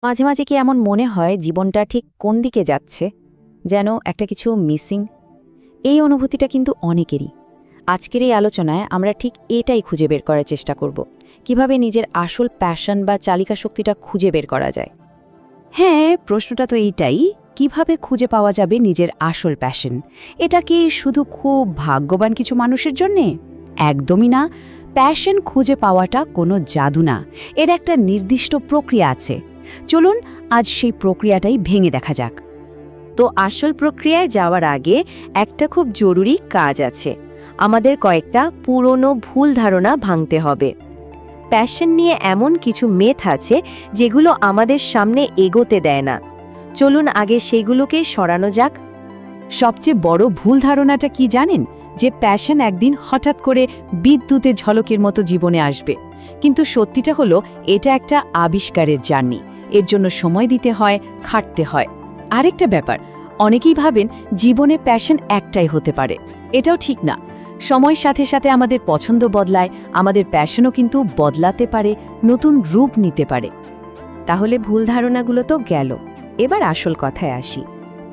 মাঝে মাঝে কি এমন মনে হয় জীবনটা ঠিক কোন দিকে যাচ্ছে, যেন একটা কিছু মিসিং? এই অনুভূতিটা কিন্তু অনেকেরই। আজকের এই আলোচনায় আমরা ঠিক এটাই খুঁজে বের করার চেষ্টা করব, কিভাবে নিজের আসল প্যাশন বা চালিকা শক্তিটা খুঁজে বের করা যায়। হ্যাঁ, প্রশ্নটা তো এইটাই, কিভাবে খুঁজে পাওয়া যাবে নিজের আসল প্যাশন? এটা কি শুধু খুব ভাগ্যবান কিছু মানুষের জন্যে? একদমই না। প্যাশন খুঁজে পাওয়াটা কোনো জাদু না, এর একটা নির্দিষ্ট প্রক্রিয়া আছে। চলুন আজ সেই প্রক্রিয়াটাই ভেঙে দেখা যাক। তো আসল প্রক্রিয়ায় যাওয়ার আগে একটা খুব জরুরি কাজ আছে। আমাদের কয়েকটা পুরনো ভুল ধারণা ভাঙতে হবে। প্যাশন নিয়ে এমন কিছু মেথ আছে যেগুলো আমাদের সামনে এগোতে দেয় না। চলুন আগে সেইগুলোকে সরানো যাক। সবচেয়ে বড় ভুল ধারণাটা কি জানেন? যে প্যাশন একদিন হঠাৎ করে বিদ্যুতের ঝলকের মতো জীবনে আসবে। কিন্তু সত্যিটা হলো, এটা একটা আবিষ্কারের জার্নি। এর জন্য সময় দিতে হয়, খাটতে হয়। আরেকটা ব্যাপার, অনেকেই ভাবেন জীবনে প্যাশন একটাই হতে পারে। এটাও ঠিক না। সময়ের সাথে সাথে আমাদের পছন্দ বদলায়, আমাদের প্যাশনও কিন্তু বদলাতে পারে, নতুন রূপ নিতে পারে। তাহলে ভুল ধারণাগুলো তো গেল, এবার আসল কথায় আসি।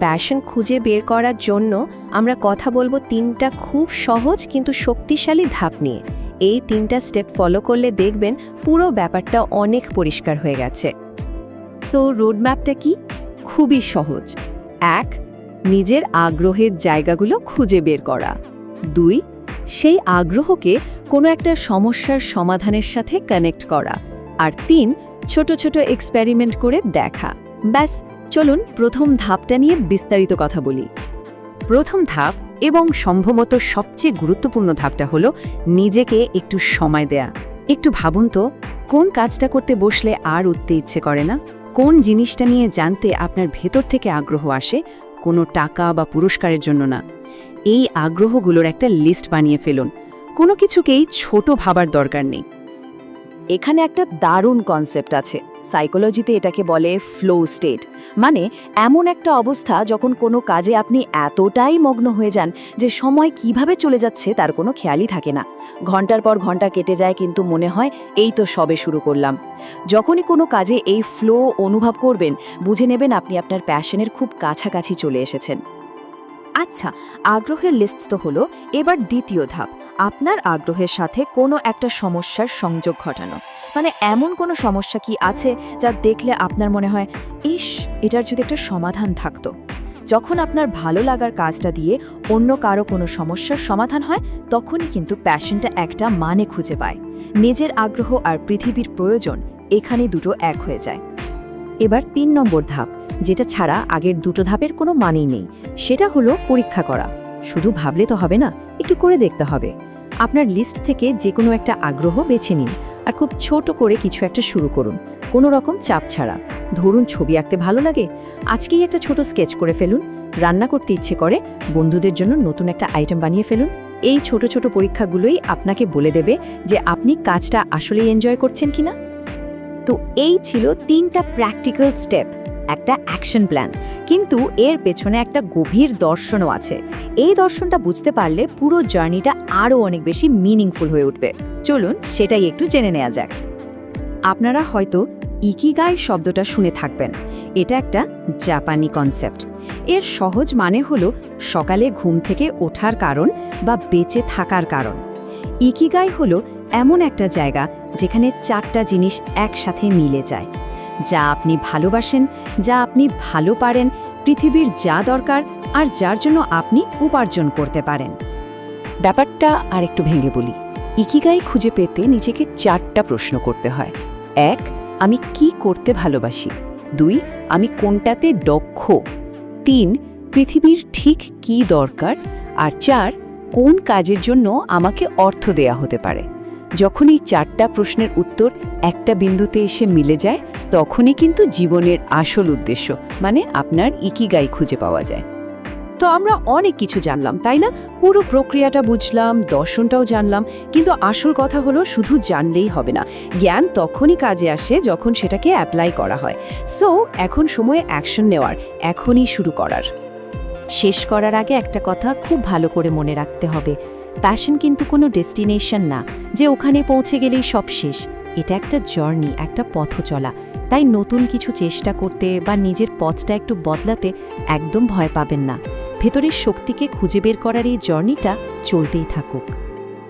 প্যাশন খুঁজে বের করার জন্য আমরা কথা বলবো তিনটা খুব সহজ কিন্তু শক্তিশালী ধাপ নিয়ে। এই তিনটা স্টেপ ফলো করলে দেখবেন পুরো ব্যাপারটা অনেক পরিষ্কার হয়ে গেছে। তো রোডম্যাপটা কি? খুবই সহজ। ১. নিজের আগ্রহের জায়গাগুলো খুঁজে বের করা। ২. সেই আগ্রহকে কোনো একটা সমস্যার সমাধানের সাথে কানেক্ট করা। আর ৩. ছোট ছোট এক্সপেরিমেন্ট করে দেখা। ব্যাস, চলুন প্রথম ধাপটা নিয়ে বিস্তারিত কথা বলি। প্রথম ধাপ এবং সম্ভবত সবচেয়ে গুরুত্বপূর্ণ ধাপটা হলো নিজেকে একটু সময় দেয়া। একটু ভাবুন তো, কোন কাজটা করতে বসলে আর উঠতে ইচ্ছে করে না? কোন জিনিসটা নিয়ে জানতে আপনার ভেতর থেকে আগ্রহ আসে, কোনো টাকা বা পুরস্কারের জন্য না। এই আগ্রহগুলোর একটা লিস্ট বানিয়ে ফেলুন। কোনো কিছুকেই ছোট ভাবার দরকার নেই। এখানে একটা দারুণ কনসেপ্ট আছে। সাইকোলজিতে এটাকে বলে ফ্লো স্টেট। মানে এমন একটা অবস্থা যখন কোনো কাজে আপনি এতটাই মগ্ন হয়ে যান যে সময় কিভাবে চলে যাচ্ছে তার কোনো খেয়ালই থাকে না। ঘন্টার পর ঘন্টা কেটে যায়, কিন্তু মনে হয় এই তো সবে শুরু করলাম। যখনই কোনো কাজে এই ফ্লো অনুভব করবেন, বুঝে নেবেন আপনি আপনার প্যাশনের খুব কাছাকাছি চলে এসেছেন। আচ্ছা, আগ্রহের লিস্ট তো হলো, এবার দ্বিতীয় ধাপ, আপনার আগ্রহের সাথে কোনো একটা সমস্যার সংযোগ ঘটানো। মানে এমন কোনো সমস্যা কি আছে যা দেখলে আপনার মনে হয়, ইস, এটার যদি একটা সমাধান থাকতো। যখন আপনার ভালো লাগার কাজটা দিয়ে অন্য কারো কোনো সমস্যার সমাধান হয়, তখনই কিন্তু প্যাশনটা একটা মানে খুঁজে পায়। নিজের আগ্রহ আর পৃথিবীর প্রয়োজন, এখানে দুটো এক হয়ে যায়। এবার ৩ নম্বর ধাপ, যেটা ছাড়া আগের দুটো ধাপের কোনো মানেই নেই, সেটা হলো পরীক্ষা করা। শুধু ভাবলে তো হবে না, একটু করে দেখতে হবে। আপনার লিস্ট থেকে যে কোনো একটা আগ্রহ বেছে নিন আর খুব ছোট করে কিছু একটা শুরু করুন, কোনো রকম চাপ ছাড়া। ধরুন ছবি আঁকতে ভালো লাগে, আজকেই একটা ছোট স্কেচ করে ফেলুন। রান্না করতে ইচ্ছে করে, বন্ধুদের জন্য নতুন একটা আইটেম বানিয়ে ফেলুন। এই ছোট ছোট পরীক্ষাগুলোই আপনাকে বলে দেবে যে আপনি কাজটা আসলেই এনজয় করছেন কিনা। তো এই ছিল 3টা প্র্যাকটিক্যাল স্টেপ, একটা অ্যাকশন প্ল্যান। কিন্তু এর পেছনে একটা গভীর দর্শনও আছে। এই দর্শনটা বুঝতে পারলে পুরো জার্নিটা আরও অনেক বেশি মিনিংফুল হয়ে উঠবে। চলুন সেটাই একটু জেনে নেওয়া যাক। আপনারা হয়তো ইকিগাই শব্দটা শুনে থাকবেন। এটা একটা জাপানি কনসেপ্ট। এর সহজ মানে হলো সকালে ঘুম থেকে ওঠার কারণ বা বেঁচে থাকার কারণ। ইকিগাই হলো এমন একটা জায়গা যেখানে 4টা জিনিস একসাথে মিলে যায়। যা আপনি ভালোবাসেন, যা আপনি ভালো পারেন, পৃথিবীর যা দরকার, আর যার জন্য আপনি উপার্জন করতে পারেন। ব্যাপারটা আরেকটু ভেঙে বলি। ইকিগাই খুঁজে পেতে নিজেকে 4টা প্রশ্ন করতে হয়। 1. আমি কি করতে ভালোবাসি? 2. আমি কোনটাতে দক্ষ? 3. পৃথিবীর ঠিক কি দরকার? আর 4. কোন কাজের জন্য আমাকে অর্থ দেয়া হতে পারে? যখন এই 4টা প্রশ্নের উত্তর একটা বিন্দুতে এসে মিলে যায়, তখনই কিন্তু জীবনের আসল উদ্দেশ্য, মানে আপনার ইকিগাই খুঁজে পাওয়া যায়। তো আমরা অনেক কিছু জানলাম, তাই না? পুরো প্রক্রিয়াটা বুঝলাম, দর্শনটাও জানলাম, কিন্তু আসল কথা হলো শুধু জানলেই হবে না। জ্ঞান তখনই কাজে আসে যখন সেটাকে অ্যাপ্লাই করা হয়। সো এখন সময় অ্যাকশন নেওয়ার, এখনই শুরু করার। শেষ করার আগে একটা কথা খুব ভালো করে মনে রাখতে হবে, প্যাশন কিন্তু কোনো ডেস্টিনেশন না যে ওখানে পৌঁছে গেলেই সব শেষ। এটা একটা জার্নি, একটা পথ চলা। তাই নতুন কিছু চেষ্টা করতে বা নিজের পথটা একটু বদলাতে একদম ভয় পাবেন না। ভেতরের শক্তিকে খুঁজে বের করার এই জার্নিটা চলতেই থাকুক।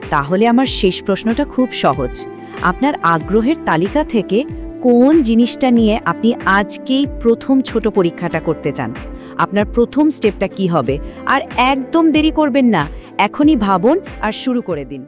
তাহলে আমার শেষ প্রশ্নটা খুব সহজ। আপনার আগ্রহের তালিকা থেকে কোন জিনিসটা নিয়ে আপনি আজকেই প্রথম ছোট পরীক্ষাটা করতে চান? আপনার প্রথম স্টেপটা কি হবে? আর একদম দেরি করবেন না, এখনই ভাবুন আর শুরু করে দিন।